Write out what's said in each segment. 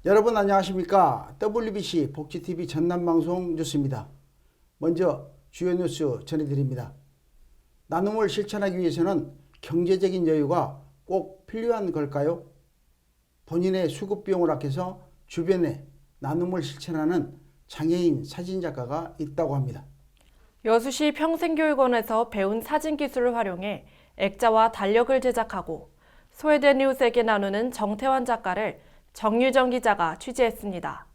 여러분 안녕하십니까? WBC 복지TV 전남방송 뉴스입니다. 먼저 주요 뉴스 전해드립니다. 나눔을 실천하기 위해서는 경제적인 여유가 꼭 필요한 걸까요? 본인의 수급비용을 아껴서 주변에 나눔을 실천하는 장애인 사진작가가 있다고 합니다. 여수시 평생교육원에서 배운 사진 기술을 활용해 액자와 달력을 제작하고 소외된 이웃에게 나누는 정태환 작가를 정유정 기자가 취재했습니다.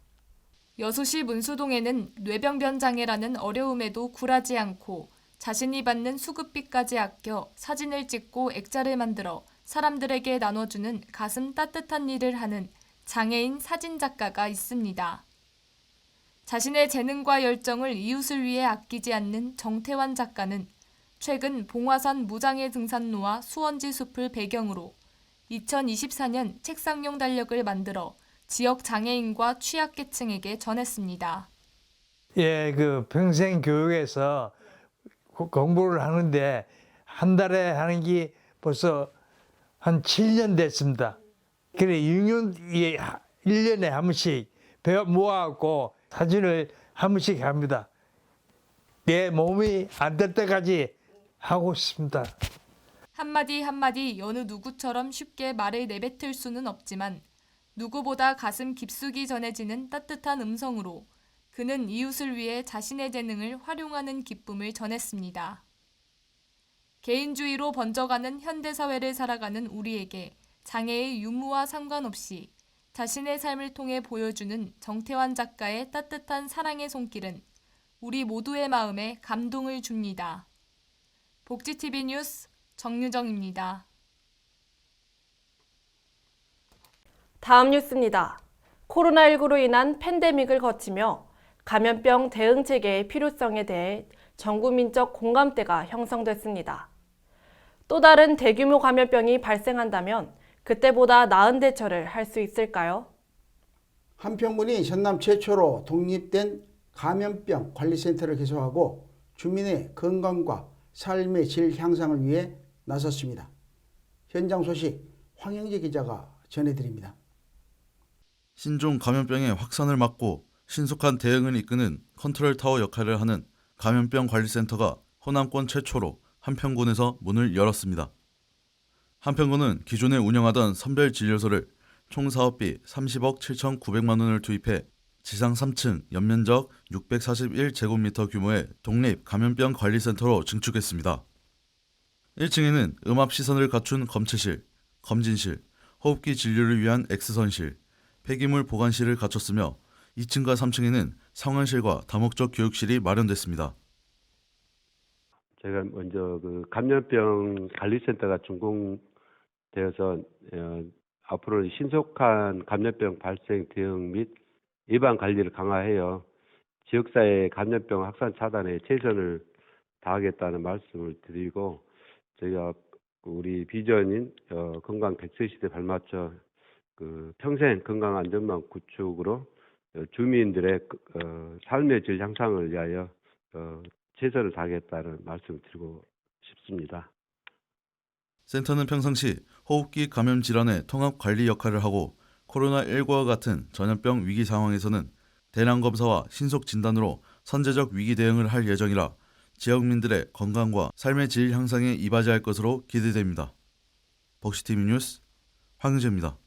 여수시 문수동에는 뇌병변 장애라는 어려움에도 굴하지 않고 자신이 받는 수급비까지 아껴 사진을 찍고 액자를 만들어 사람들에게 나눠주는 가슴 따뜻한 일을 하는 장애인 사진 작가가 있습니다. 자신의 재능과 열정을 이웃을 위해 아끼지 않는 정태환 작가는 최근 봉화산 무장애 등산로와 수원지 숲을 배경으로 2024년 책상용 달력을 만들어 지역 장애인과 취약계층에게 전했습니다. 평생 교육에서 공부를 하는데 한 달에 하는 게 벌써 한 7년 됐습니다. 그래 1년에 한 번씩 배워 모아갖고 사진을 한 번씩 합니다. 내 몸이 안 될 때까지 하고 싶습니다. 한마디 한마디 여느 누구처럼 쉽게 말을 내뱉을 수는 없지만 누구보다 가슴 깊숙이 전해지는 따뜻한 음성으로 그는 이웃을 위해 자신의 재능을 활용하는 기쁨을 전했습니다. 개인주의로 번져가는 현대사회를 살아가는 우리에게 장애의 유무와 상관없이 자신의 삶을 통해 보여주는 정태환 작가의 따뜻한 사랑의 손길은 우리 모두의 마음에 감동을 줍니다. 복지TV 뉴스 정유정입니다. 다음 뉴스입니다. 코로나19로 인한 팬데믹을 거치며 감염병 대응 체계의 필요성에 대해 전국민적 공감대가 형성됐습니다. 또 다른 대규모 감염병이 발생한다면 그때보다 나은 대처를 할 수 있을까요? 한평군이 전남 최초로 독립된 감염병 관리센터를 개소하고 주민의 건강과 삶의 질 향상을 위해 나섰습니다. 현장 소식 황영재 기자가 전해드립니다. 신종 감염병의 확산을 막고 신속한 대응을 이끄는 컨트롤타워 역할을 하는 감염병 관리센터가 호남권 최초로 한평군에서 문을 열었습니다. 한평군은 기존에 운영하던 선별진료소를 총 사업비 30억 7,900만 원을 투입해 지상 3층 연면적 641제곱미터 규모의 독립 감염병 관리센터로 증축했습니다. 1층에는 음압시선을 갖춘 검체실, 검진실, 호흡기 진료를 위한 X선실, 폐기물 보관실을 갖췄으며 2층과 3층에는 상황실과 다목적 교육실이 마련됐습니다. 제가 먼저 감염병 관리센터가 준공되어서 앞으로 신속한 감염병 발생 대응 및 예방 관리를 강화하여 지역사회 감염병 확산 차단에 최선을 다하겠다는 말씀을 드리고 저희가 우리 비전인 건강 100세 시대 발맞춰 평생 건강 안전망 구축으로 주민들의 삶의 질 향상을 위하여 최선을 다하겠다는 말씀을 드리고 싶습니다. 센터는 평상시 호흡기 감염 질환의 통합 관리 역할을 하고 코로나19와 같은 전염병 위기 상황에서는 대량 검사와 신속 진단으로 선제적 위기 대응을 할 예정이라 지역민들의 건강과 삶의 질 향상에 이바지할 것으로 기대됩니다. 복지TV 뉴스 황유재입니다.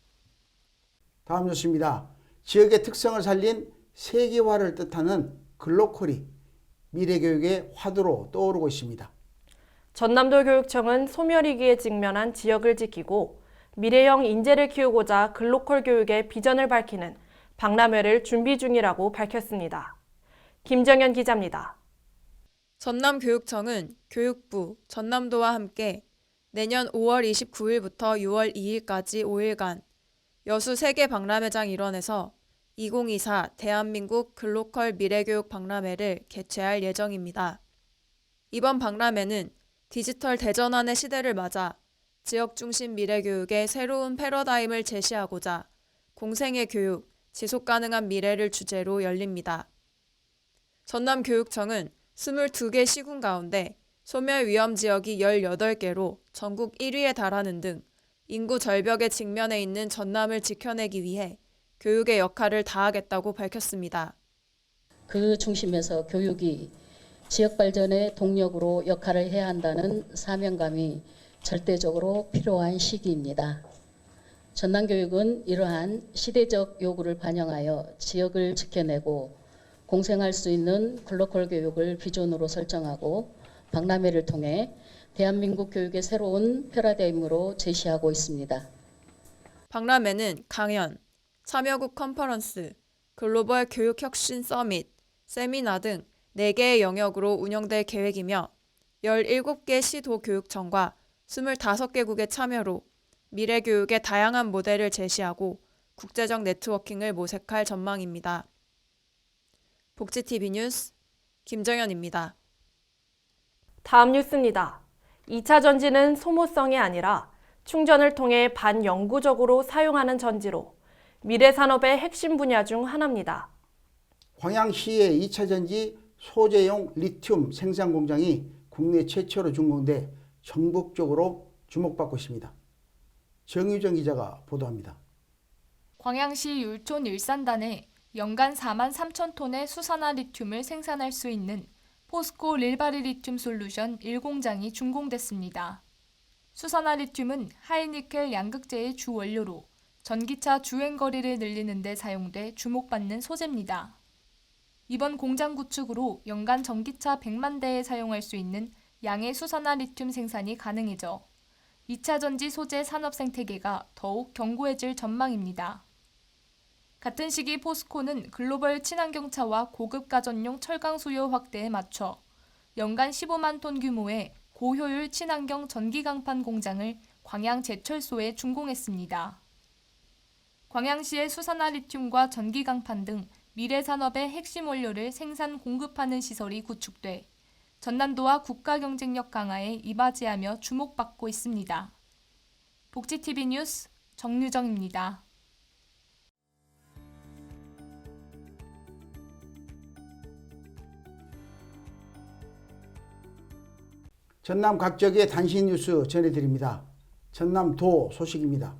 다음 뉴스입니다. 지역의 특성을 살린 세계화를 뜻하는 글로컬이 미래교육의 화두로 떠오르고 있습니다. 전남도 교육청은 소멸위기에 직면한 지역을 지키고 미래형 인재를 키우고자 글로컬 교육의 비전을 밝히는 박람회를 준비 중이라고 밝혔습니다. 김정현 기자입니다. 전남교육청은 교육부, 전남도와 함께 내년 5월 29일부터 6월 2일까지 5일간 여수 세계 박람회장 일원에서 2024 대한민국 글로컬 미래교육 박람회를 개최할 예정입니다. 이번 박람회는 디지털 대전환의 시대를 맞아 지역 중심 미래교육의 새로운 패러다임을 제시하고자 공생애 교육, 지속가능한 미래를 주제로 열립니다. 전남교육청은 22개 시군 가운데 소멸 위험 지역이 18개로 전국 1위에 달하는 등 인구 절벽에 직면해 있는 전남을 지켜내기 위해 교육의 역할을 다하겠다고 밝혔습니다. 그 중심에서 교육이 지역 발전의 동력으로 역할을 해야 한다는 사명감이 절대적으로 필요한 시기입니다. 전남교육은 이러한 시대적 요구를 반영하여 지역을 지켜내고 공생할 수 있는 글로컬 교육을 비전으로 설정하고 박람회를 통해 대한민국 교육의 새로운 패러다임으로 제시하고 있습니다. 박람회는 강연, 참여국 컨퍼런스, 글로벌 교육혁신 서밋, 세미나 등 4개의 영역으로 운영될 계획이며 17개 시도교육청과 25개국의 참여로 미래교육의 다양한 모델을 제시하고 국제적 네트워킹을 모색할 전망입니다. 복지TV 뉴스 김정현입니다. 다음 뉴스입니다. 2차 전지는 소모성이 아니라 충전을 통해 반영구적으로 사용하는 전지로 미래 산업의 핵심 분야 중 하나입니다. 광양시의 2차 전지 소재용 리튬 생산 공장이 국내 최초로 준공돼 전국적으로 주목받고 있습니다. 정유정 기자가 보도합니다. 광양시 율촌 일산단에 연간 4만 3천 톤의 수산화 리튬을 생산할 수 있는 포스코 릴바리 리튬 솔루션 1공장이 준공됐습니다. 수산화 리튬은 하이니켈 양극재의 주 원료로 전기차 주행거리를 늘리는 데 사용돼 주목받는 소재입니다. 이번 공장 구축으로 연간 전기차 100만 대에 사용할 수 있는 양의 수산화 리튬 생산이 가능해져 2차 전지 소재 산업 생태계가 더욱 견고해질 전망입니다. 같은 시기 포스코는 글로벌 친환경차와 고급 가전용 철강 수요 확대에 맞춰 연간 15만 톤 규모의 고효율 친환경 전기 강판 공장을 광양 제철소에 준공했습니다. 광양시의 수산화 리튬과 전기 강판 등 미래 산업의 핵심 원료를 생산 공급하는 시설이 구축돼 전남도와 국가 경쟁력 강화에 이바지하며 주목받고 있습니다. 복지TV 뉴스 정유정입니다. 전남 각 지역의 단신 뉴스 전해드립니다. 전남도 소식입니다.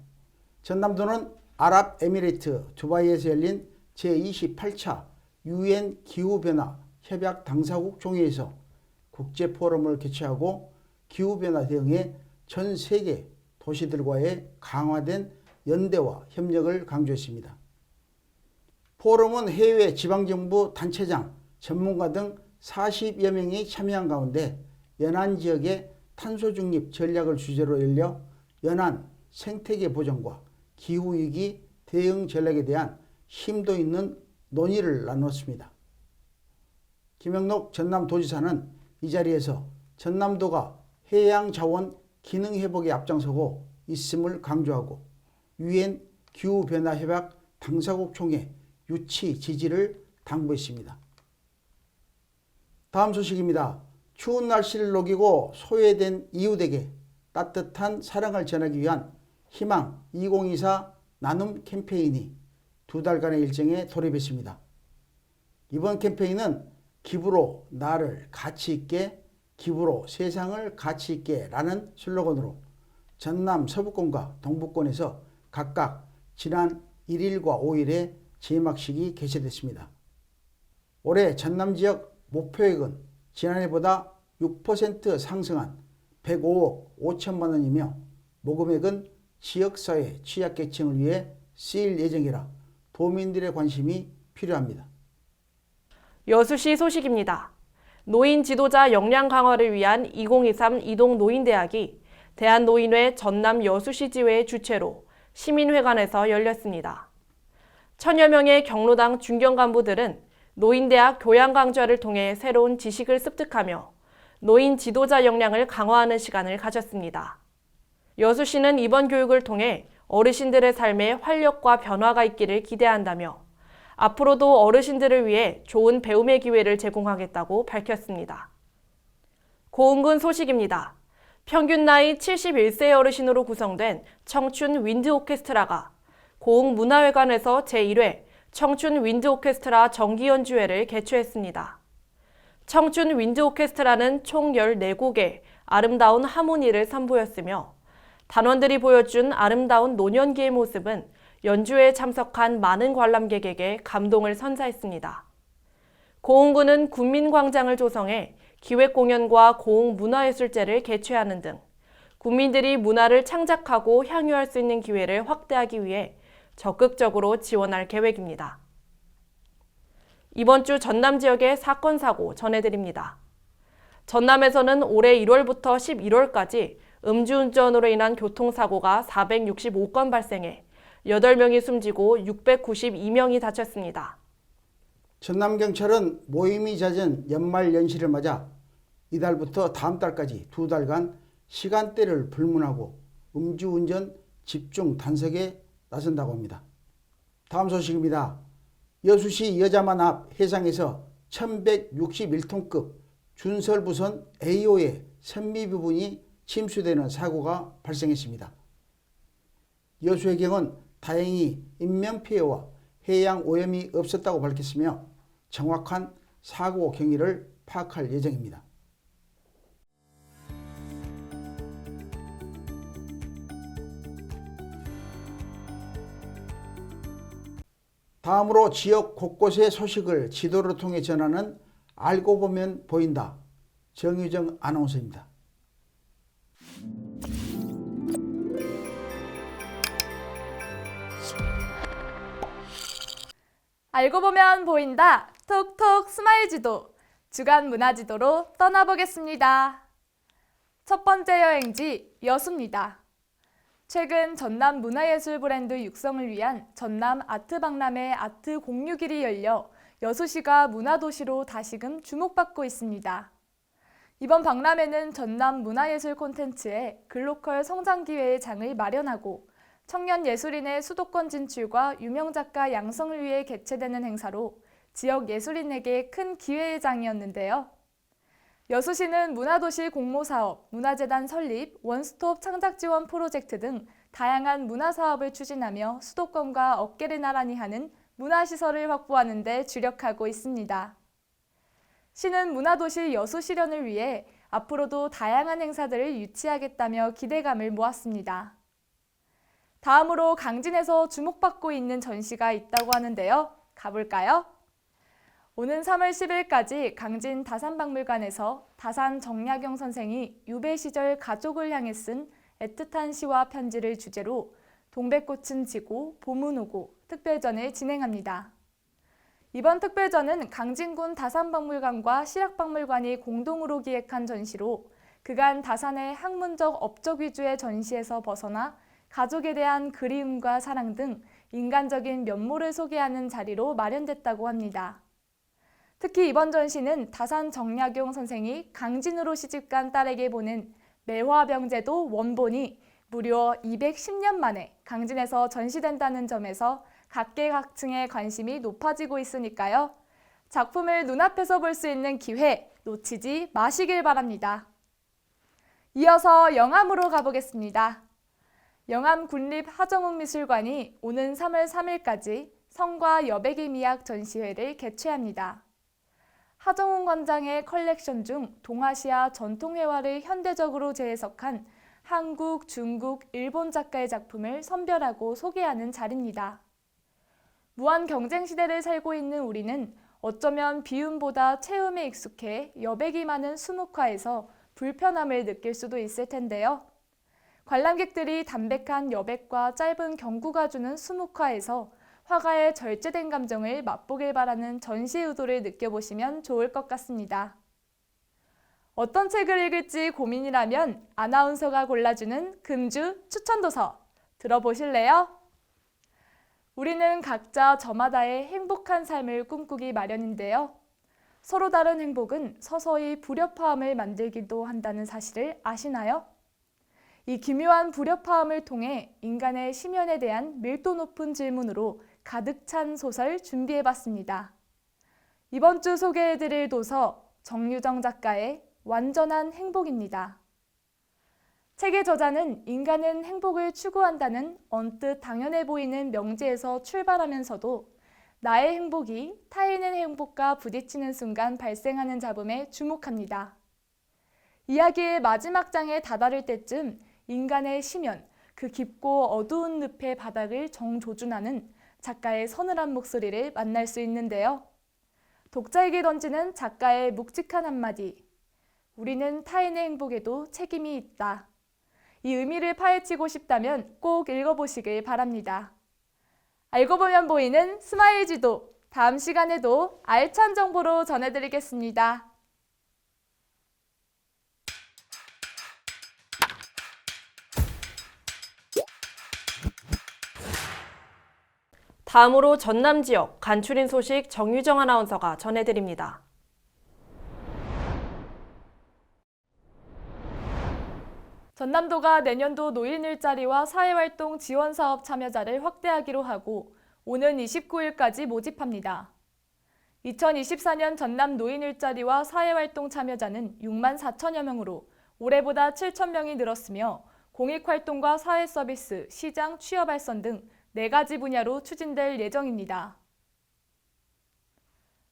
전남도는 아랍에미레이트 두바이에서 열린 제28차 UN 기후변화 협약 당사국 총회에서 국제포럼을 개최하고 기후변화 대응에 전 세계 도시들과의 강화된 연대와 협력을 강조했습니다. 포럼은 해외 지방정부 단체장, 전문가 등 40여 명이 참여한 가운데 연안 지역의 탄소중립 전략을 주제로 열려 연안 생태계 보전과 기후위기 대응 전략에 대한 심도 있는 논의를 나눴습니다. 김영록 전남도지사는 이 자리에서 전남도가 해양자원 기능 회복에 앞장서고 있음을 강조하고 UN 기후변화협약 당사국 총회 유치 지지를 당부했습니다. 다음 소식입니다. 추운 날씨를 녹이고 소외된 이웃에게 따뜻한 사랑을 전하기 위한 희망 2024 나눔 캠페인이 2달간의 일정에 돌입했습니다. 이번 캠페인은 기부로 나를 가치 있게, 기부로 세상을 가치 있게 라는 슬로건으로 전남 서부권과 동부권에서 각각 지난 1일과 5일에 제막식이 개최됐습니다. 올해 전남 지역 목표액은 지난해보다 6% 상승한 105억 5천만 원이며 모금액은 지역사회 취약계층을 위해 쓰일 예정이라 도민들의 관심이 필요합니다. 여수시 소식입니다. 노인 지도자 역량 강화를 위한 2023 이동 노인대학이 대한노인회 전남 여수시 지회 주최로 시민회관에서 열렸습니다. 천여 명의 경로당 중견 간부들은 노인대학 교양 강좌를 통해 새로운 지식을 습득하며 노인 지도자 역량을 강화하는 시간을 가졌습니다. 여수시는 이번 교육을 통해 어르신들의 삶에 활력과 변화가 있기를 기대한다며 앞으로도 어르신들을 위해 좋은 배움의 기회를 제공하겠다고 밝혔습니다. 고흥군 소식입니다. 평균 나이 71세 어르신으로 구성된 청춘 윈드 오케스트라가 고흥 문화회관에서 제1회 청춘 윈드 오케스트라 정기 연주회를 개최했습니다. 청춘 윈드 오케스트라는 총 14곡의 아름다운 하모니를 선보였으며 단원들이 보여준 아름다운 노년기의 모습은 연주회에 참석한 많은 관람객에게 감동을 선사했습니다. 고흥군은 군민광장을 조성해 기획공연과 고흥문화예술제를 개최하는 등 국민들이 문화를 창작하고 향유할 수 있는 기회를 확대하기 위해 적극적으로 지원할 계획입니다. 이번 주 전남 지역의 사건 사고 전해드립니다. 전남에서는 올해 1월부터 11월까지 음주운전으로 인한 교통사고가 465건 발생해 8명이 숨지고 692명이 다쳤습니다. 전남경찰은 모임이 잦은 연말 연시를 맞아 이달부터 다음 달까지 2달간 시간대를 불문하고 음주운전 집중 단속에 나선다고 합니다. 다음 소식입니다. 여수시 여자만 앞 해상에서 1161톤급 준설부선 A호의 선미 부분이 침수되는 사고가 발생했습니다. 여수해경은 다행히 인명피해와 해양 오염이 없었다고 밝혔으며 정확한 사고 경위를 파악할 예정입니다. 다음으로 지역 곳곳의 소식을 지도를 통해 전하는 알고 보면 보인다. 정유정 아나운서입니다. 알고 보면 보인다. 톡톡 스마일 지도. 주간 문화 지도로 떠나보겠습니다. 첫 번째 여행지 여수입니다. 최근 전남 문화예술 브랜드 육성을 위한 전남 아트박람회 아트 공유길이 열려 여수시가 문화도시로 다시금 주목받고 있습니다. 이번 박람회는 전남 문화예술 콘텐츠의 글로컬 성장기회의 장을 마련하고 청년 예술인의 수도권 진출과 유명작가 양성을 위해 개최되는 행사로 지역 예술인에게 큰 기회의 장이었는데요. 여수시는 문화도시 공모사업, 문화재단 설립, 원스톱 창작지원 프로젝트 등 다양한 문화사업을 추진하며 수도권과 어깨를 나란히 하는 문화시설을 확보하는 데 주력하고 있습니다. 시는 문화도시 여수 실현을 위해 앞으로도 다양한 행사들을 유치하겠다며 기대감을 모았습니다. 다음으로 강진에서 주목받고 있는 전시가 있다고 하는데요. 가볼까요? 오는 3월 10일까지 강진 다산박물관에서 다산 정약용 선생이 유배 시절 가족을 향해 쓴 애틋한 시와 편지를 주제로 동백꽃은 지고 봄은 오고 특별전을 진행합니다. 이번 특별전은 강진군 다산박물관과 시락박물관이 공동으로 기획한 전시로 그간 다산의 학문적 업적 위주의 전시에서 벗어나 가족에 대한 그리움과 사랑 등 인간적인 면모를 소개하는 자리로 마련됐다고 합니다. 특히 이번 전시는 다산 정약용 선생이 강진으로 시집간 딸에게 보낸 매화병제도 원본이 무려 210년 만에 강진에서 전시된다는 점에서 각계각층의 관심이 높아지고 있으니까요. 작품을 눈앞에서 볼 수 있는 기회 놓치지 마시길 바랍니다. 이어서 영암으로 가보겠습니다. 영암 군립하정웅미술관이 오는 3월 3일까지 성과 여백의 미학 전시회를 개최합니다. 하정웅 관장의 컬렉션 중 동아시아 전통회화를 현대적으로 재해석한 한국, 중국, 일본 작가의 작품을 선별하고 소개하는 자리입니다. 무한 경쟁 시대를 살고 있는 우리는 어쩌면 비움보다 체움에 익숙해 여백이 많은 수묵화에서 불편함을 느낄 수도 있을 텐데요. 관람객들이 담백한 여백과 짧은 경구가 주는 수묵화에서 화가의 절제된 감정을 맛보길 바라는 전시 의도를 느껴보시면 좋을 것 같습니다. 어떤 책을 읽을지 고민이라면 아나운서가 골라주는 금주 추천도서 들어보실래요? 우리는 각자 저마다의 행복한 삶을 꿈꾸기 마련인데요. 서로 다른 행복은 서서히 불협화음을 만들기도 한다는 사실을 아시나요? 이 기묘한 불협화음을 통해 인간의 심연에 대한 밀도 높은 질문으로 가득 찬 소설 준비해봤습니다. 이번 주 소개해드릴 도서 정유정 작가의 완전한 행복입니다. 책의 저자는 인간은 행복을 추구한다는 언뜻 당연해 보이는 명제에서 출발하면서도 나의 행복이 타인의 행복과 부딪히는 순간 발생하는 잡음에 주목합니다. 이야기의 마지막 장에 다다를 때쯤 인간의 심연, 그 깊고 어두운 늪의 바닥을 정조준하는 작가의 서늘한 목소리를 만날 수 있는데요. 독자에게 던지는 작가의 묵직한 한마디. 우리는 타인의 행복에도 책임이 있다. 이 의미를 파헤치고 싶다면 꼭 읽어보시길 바랍니다. 알고 보면 보이는 스마일 지도. 다음 시간에도 알찬 정보로 전해드리겠습니다. 다음으로 전남 지역 간추린 소식 정유정 아나운서가 전해드립니다. 전남도가 내년도 노인 일자리와 사회활동 지원사업 참여자를 확대하기로 하고 오는 29일까지 모집합니다. 2024년 전남 노인 일자리와 사회활동 참여자는 6만 4천여 명으로 올해보다 7천 명이 늘었으며 공익활동과 사회서비스, 시장, 취업발전 등 4가지 분야로 추진될 예정입니다.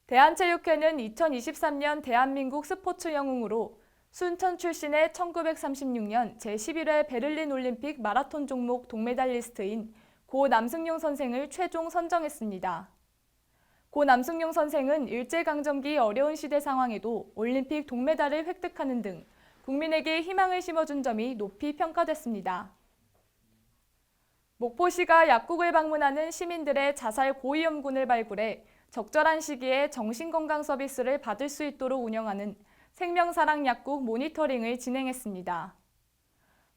대한체육회는 2023년 대한민국 스포츠 영웅으로 순천 출신의 1936년 제11회 베를린 올림픽 마라톤 종목 동메달리스트인 고 남승용 선생을 최종 선정했습니다. 고 남승용 선생은 일제강점기 어려운 시대 상황에도 올림픽 동메달을 획득하는 등 국민에게 희망을 심어준 점이 높이 평가됐습니다. 목포시가 약국을 방문하는 시민들의 자살 고위험군을 발굴해 적절한 시기에 정신건강 서비스를 받을 수 있도록 운영하는 생명사랑 약국 모니터링을 진행했습니다.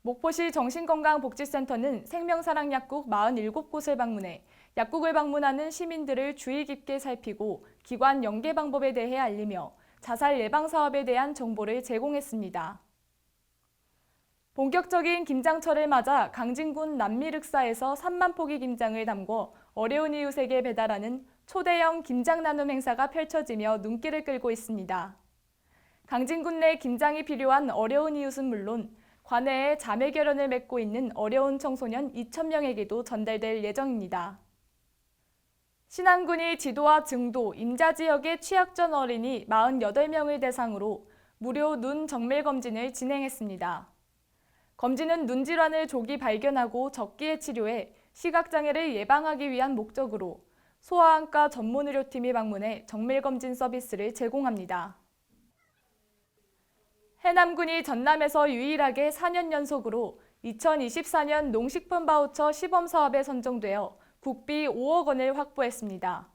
목포시 정신건강복지센터는 생명사랑 약국 47곳을 방문해 약국을 방문하는 시민들을 주의 깊게 살피고 기관 연계 방법에 대해 알리며 자살 예방 사업에 대한 정보를 제공했습니다. 본격적인 김장철을 맞아 강진군 남미륵사에서 3만 포기 김장을 담궈 어려운 이웃에게 배달하는 초대형 김장 나눔 행사가 펼쳐지며 눈길을 끌고 있습니다. 강진군 내 김장이 필요한 어려운 이웃은 물론 관내에 자매 결연을 맺고 있는 어려운 청소년 2,000명에게도 전달될 예정입니다. 신안군이 지도와 증도, 임자 지역의 취약전 어린이 48명을 대상으로 무료 눈 정밀 검진을 진행했습니다. 검진은 눈 질환을 조기 발견하고 적기에 치료해 시각장애를 예방하기 위한 목적으로 소아안과 전문의료팀이 방문해 정밀검진 서비스를 제공합니다. 해남군이 전남에서 유일하게 4년 연속으로 2024년 농식품 바우처 시범사업에 선정되어 국비 5억 원을 확보했습니다.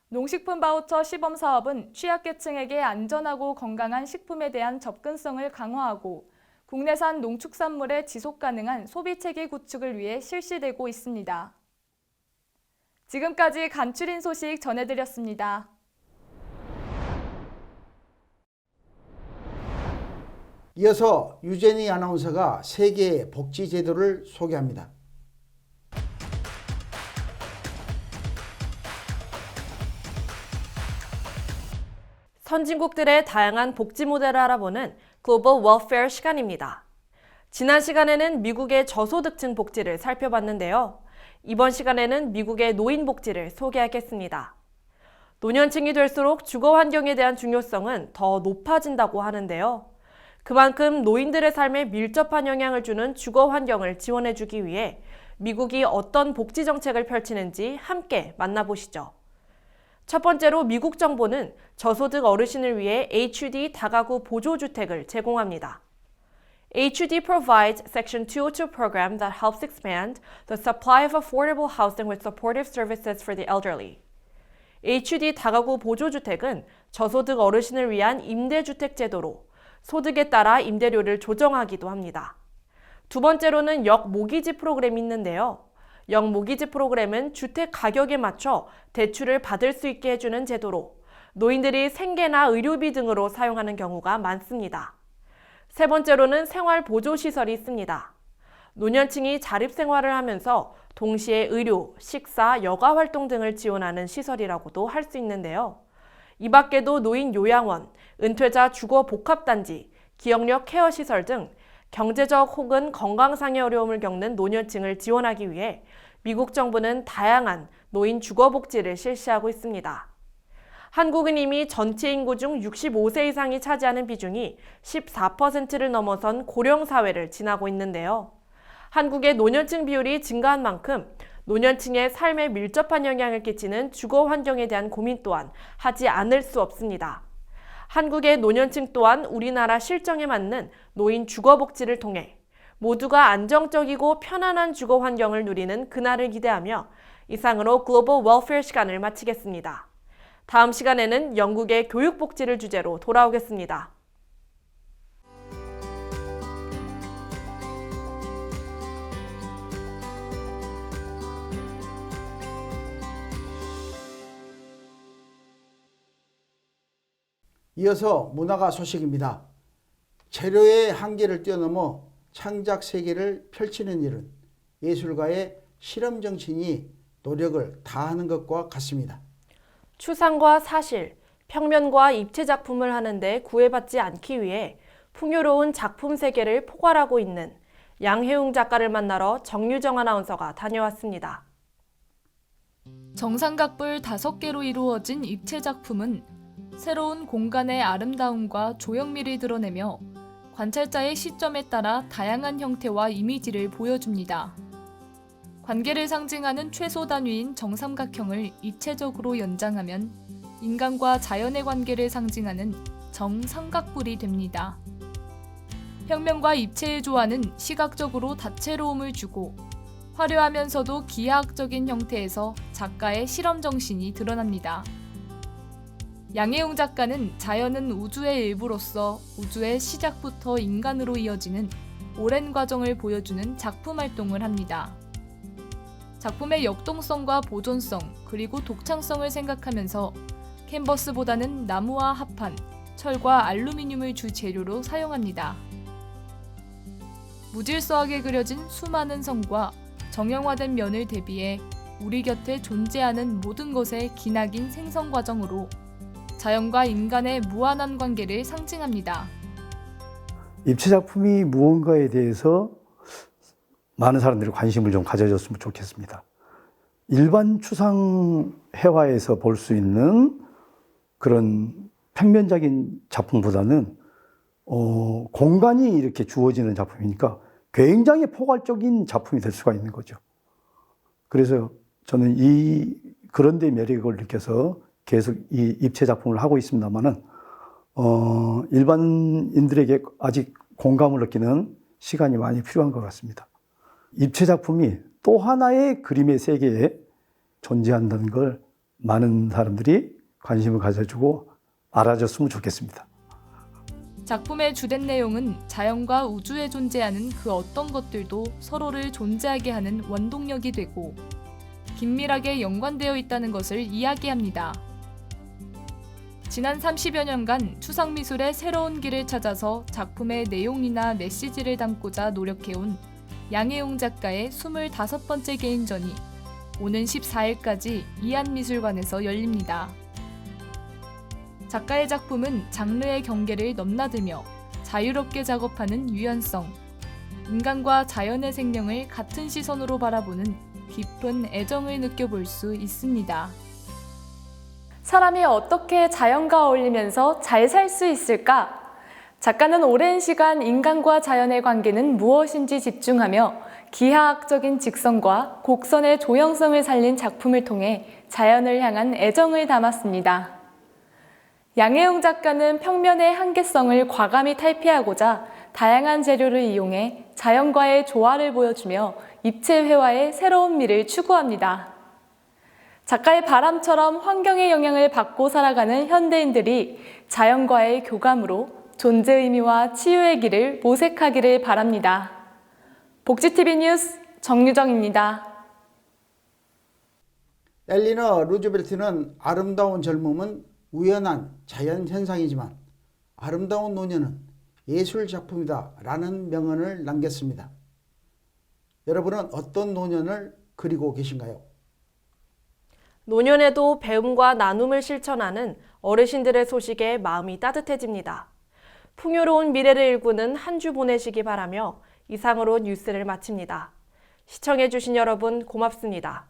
농식품 바우처 시범사업은 취약계층에게 안전하고 건강한 식품에 대한 접근성을 강화하고 국내산 농축산물의 지속가능한 소비체계 구축을 위해 실시되고 있습니다. 지금까지 간추린 소식 전해드렸습니다. 이어서 유제니 아나운서가 세계의 복지 제도를 소개합니다. 선진국들의 다양한 복지 모델을 알아보는 글로벌 웰페어 시간입니다. 지난 시간에는 미국의 저소득층 복지를 살펴봤는데요. 이번 시간에는 미국의 노인 복지를 소개하겠습니다. 노년층이 될수록 주거 환경에 대한 중요성은 더 높아진다고 하는데요. 그만큼 노인들의 삶에 밀접한 영향을 주는 주거 환경을 지원해주기 위해 미국이 어떤 복지 정책을 펼치는지 함께 만나보시죠. 첫 번째로 미국 정부는 저소득 어르신을 위해 HUD 다가구 보조주택을 제공합니다. HUD provides Section 202 program that helps expand the supply of affordable housing with supportive services for the elderly. HUD 다가구 보조주택은 저소득 어르신을 위한 임대주택 제도로 소득에 따라 임대료를 조정하기도 합니다. 두 번째로는 역모기지 프로그램이 있는데요. 역모기지 프로그램은 주택 가격에 맞춰 대출을 받을 수 있게 해주는 제도로 노인들이 생계나 의료비 등으로 사용하는 경우가 많습니다. 세 번째로는 생활보조시설이 있습니다. 노년층이 자립생활을 하면서 동시에 의료, 식사, 여가활동 등을 지원하는 시설이라고도 할 수 있는데요. 이 밖에도 노인 요양원, 은퇴자 주거 복합단지, 기억력 케어시설 등 경제적 혹은 건강상의 어려움을 겪는 노년층을 지원하기 위해 미국 정부는 다양한 노인 주거복지를 실시하고 있습니다. 한국은 이미 전체 인구 중 65세 이상이 차지하는 비중이 14%를 넘어선 고령사회를 지나고 있는데요. 한국의 노년층 비율이 증가한 만큼 노년층의 삶에 밀접한 영향을 끼치는 주거 환경에 대한 고민 또한 하지 않을 수 없습니다. 한국의 노년층 또한 우리나라 실정에 맞는 노인 주거 복지를 통해 모두가 안정적이고 편안한 주거 환경을 누리는 그날을 기대하며 이상으로 글로벌 웰페어 시간을 마치겠습니다. 다음 시간에는 영국의 교육 복지를 주제로 돌아오겠습니다. 이어서 문화가 소식입니다. 재료의 한계를 뛰어넘어 창작 세계를 펼치는 일은 예술가의 실험 정신이 노력을 다하는 것과 같습니다. 추상과 사실, 평면과 입체 작품을 하는데 구애받지 않기 위해 풍요로운 작품 세계를 포괄하고 있는 양혜웅 작가를 만나러 정유정 아나운서가 다녀왔습니다. 정삼각뿔 5개로 이루어진 입체 작품은 새로운 공간의 아름다움과 조형미를 드러내며 관찰자의 시점에 따라 다양한 형태와 이미지를 보여줍니다. 관계를 상징하는 최소 단위인 정삼각형을 입체적으로 연장하면 인간과 자연의 관계를 상징하는 정삼각뿔이 됩니다. 평면과 입체의 조화는 시각적으로 다채로움을 주고 화려하면서도 기하학적인 형태에서 작가의 실험 정신이 드러납니다. 양혜웅 작가는 자연은 우주의 일부로서 우주의 시작부터 인간으로 이어지는 오랜 과정을 보여주는 작품 활동을 합니다. 작품의 역동성과 보존성 그리고 독창성을 생각하면서 캔버스보다는 나무와 합판, 철과 알루미늄을 주 재료로 사용합니다. 무질서하게 그려진 수많은 선과 정형화된 면을 대비해 우리 곁에 존재하는 모든 것의 기나긴 생성 과정으로 자연과 인간의 무한한 관계를 상징합니다. 입체 작품이 무언가에 대해서 많은 사람들이 관심을 좀 가져줬으면 좋겠습니다. 일반 추상 회화에서 볼 수 있는 그런 평면적인 작품보다는 공간이 이렇게 주어지는 작품이니까 굉장히 포괄적인 작품이 될 수가 있는 거죠. 그래서 저는 그런 데 매력을 느껴서 계속 이 입체 작품을 하고 있습니다만은 일반인들에게 아직 공감을 느끼는 시간이 많이 필요한 것 같습니다. 입체 작품이 또 하나의 그림의 세계에 존재한다는 걸 많은 사람들이 관심을 가져주고 알아줬으면 좋겠습니다. 작품의 주된 내용은 자연과 우주에 존재하는 그 어떤 것들도 서로를 존재하게 하는 원동력이 되고 긴밀하게 연관되어 있다는 것을 이야기합니다. 지난 30여 년간 추상미술의 새로운 길을 찾아서 작품의 내용이나 메시지를 담고자 노력해온 양혜웅 작가의 25번째 개인전이 오는 14일까지 이한미술관에서 열립니다. 작가의 작품은 장르의 경계를 넘나들며 자유롭게 작업하는 유연성, 인간과 자연의 생명을 같은 시선으로 바라보는 깊은 애정을 느껴볼 수 있습니다. 사람이 어떻게 자연과 어울리면서 잘 살 수 있을까? 작가는 오랜 시간 인간과 자연의 관계는 무엇인지 집중하며 기하학적인 직선과 곡선의 조형성을 살린 작품을 통해 자연을 향한 애정을 담았습니다. 양혜웅 작가는 평면의 한계성을 과감히 탈피하고자 다양한 재료를 이용해 자연과의 조화를 보여주며 입체 회화의 새로운 미를 추구합니다. 작가의 바람처럼 환경의 영향을 받고 살아가는 현대인들이 자연과의 교감으로 존재 의미와 치유의 길을 모색하기를 바랍니다. 복지TV 뉴스 정유정입니다. 엘리너 루즈벨트는 아름다운 젊음은 우연한 자연현상이지만 아름다운 노년은 예술작품이다 라는 명언을 남겼습니다. 여러분은 어떤 노년을 그리고 계신가요? 노년에도 배움과 나눔을 실천하는 어르신들의 소식에 마음이 따뜻해집니다. 풍요로운 미래를 일구는 한 주 보내시기 바라며 이상으로 뉴스를 마칩니다. 시청해주신 여러분 고맙습니다.